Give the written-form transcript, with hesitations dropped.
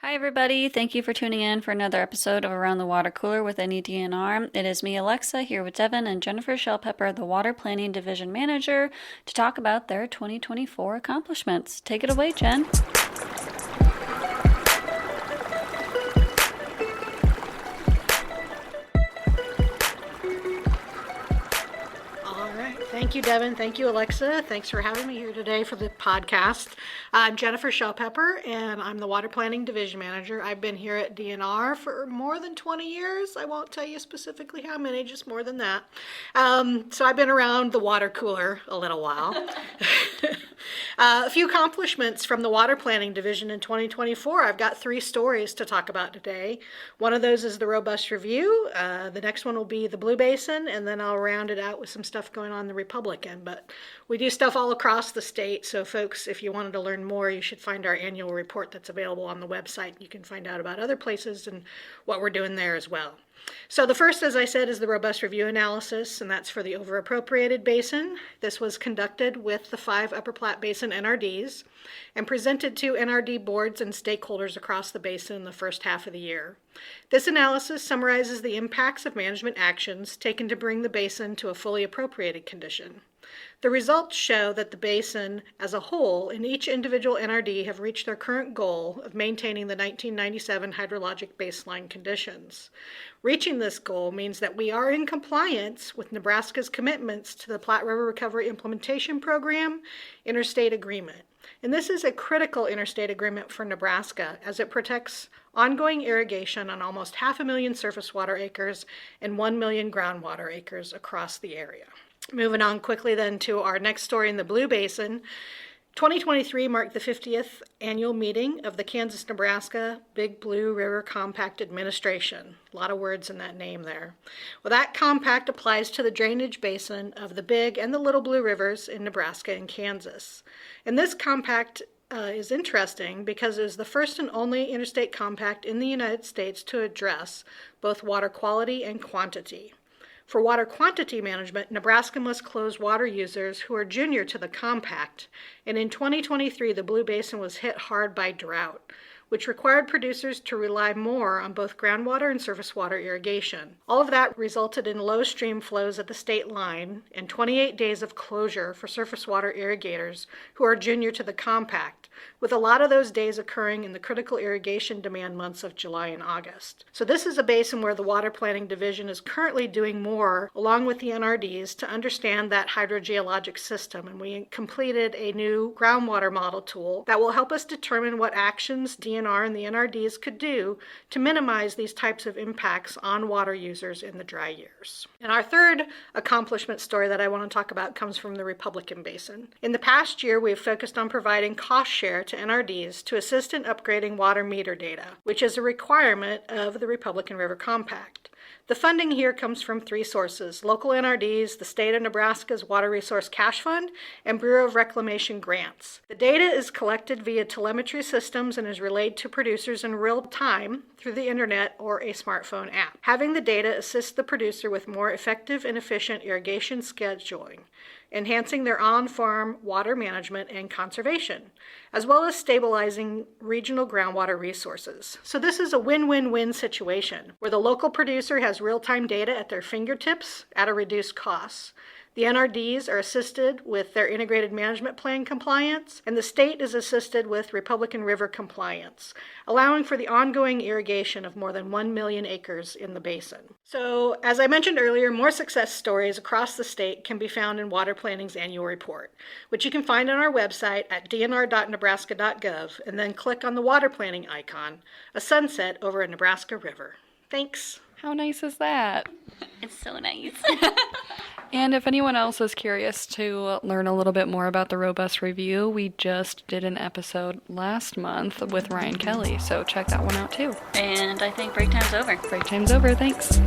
Hi, everybody. Thank you for tuning in for another episode of Around the Water Cooler with any DNR. It is me, Alexa, here with Devin and Jennifer Shellpepper, the Water Planning Division Manager, to talk about their 2024 accomplishments. Take it away, Jen. Thank you, Devin. Thank you, Alexa. Thanks for having me here today for the podcast. I'm Jennifer Shellpepper, and I'm the Water Planning Division Manager. I've been here at DNR for more than 20 years. I won't tell you specifically how many, just more than that. So I've been around the water cooler a little while. A few accomplishments from the Water Planning Division in 2024. I've got 3 stories to talk about today. One of those is the robust review. The next one will be the Blue Basin, and then I'll round it out with some stuff going on in the Republican. But we do stuff all across the state, so folks, if you wanted to learn more, you should find our annual report that's available on the website. You can find out about other places and what we're doing there as well. So the first, as I said, is the robust review analysis, and that's for the over-appropriated basin. This was conducted with the 5 Upper Platte Basin NRDs and presented to NRD boards and stakeholders across the basin in the first half of the year. This analysis summarizes the impacts of management actions taken to bring the basin to a fully appropriated condition. The results show that the basin as a whole and each individual NRD have reached their current goal of maintaining the 1997 hydrologic baseline conditions. Reaching this goal means that we are in compliance with Nebraska's commitments to the Platte River Recovery Implementation Program Interstate Agreement. And this is a critical interstate agreement for Nebraska as it protects ongoing irrigation on almost 500,000 surface water acres and 1 million groundwater acres across the area. Moving on quickly then to our next story in the Blue Basin. 2023 marked the 50th annual meeting of the Kansas-Nebraska Big Blue River Compact Administration. A lot of words in that name there. Well, that compact applies to the drainage basin of the Big and the Little Blue Rivers in Nebraska and Kansas. And this compact is interesting because it is the first and only interstate compact in the United States to address both water quality and quantity. For water quantity management, Nebraska must close water users who are junior to the compact, and in 2023 the Blue Basin was hit hard by drought, which required producers to rely more on both groundwater and surface water irrigation. All of that resulted in low stream flows at the state line and 28 days of closure for surface water irrigators who are junior to the compact, with a lot of those days occurring in the critical irrigation demand months of July and August. So this is a basin where the Water Planning Division is currently doing more, along with the NRDs, to understand that hydrogeologic system, and we completed a new groundwater model tool that will help us determine what actions DNR and the NRDs could do to minimize these types of impacts on water users in the dry years. And our third accomplishment story that I want to talk about comes from the Republican Basin. In the past year, we have focused on providing cost share to NRDs to assist in upgrading water meter data, which is a requirement of the Republican River Compact. The funding here comes from 3 sources: local NRDs, the state of Nebraska's Water Resource Cash Fund, and Bureau of Reclamation grants. The data is collected via telemetry systems and is relayed to producers in real time through the internet or a smartphone app. Having the data assists the producer with more effective and efficient irrigation scheduling, enhancing their on-farm water management and conservation, as well as stabilizing regional groundwater resources. So this is a win-win-win situation where the local producer has real-time data at their fingertips at a reduced cost. The NRDs are assisted with their integrated management plan compliance, and the state is assisted with Republican River compliance, allowing for the ongoing irrigation of more than 1 million acres in the basin. So, as I mentioned earlier, more success stories across the state can be found in Water Planning's annual report, which you can find on our website at DNR.Nebraska.gov, and then click on the Water Planning icon, a sunset over a Nebraska river. Thanks. How nice is that? It's so nice. And if anyone else is curious to learn a little bit more about the robust review, we just did an episode last month with Ryan Kelly, so check that one out too. And I think break time's over. Break time's over, thanks.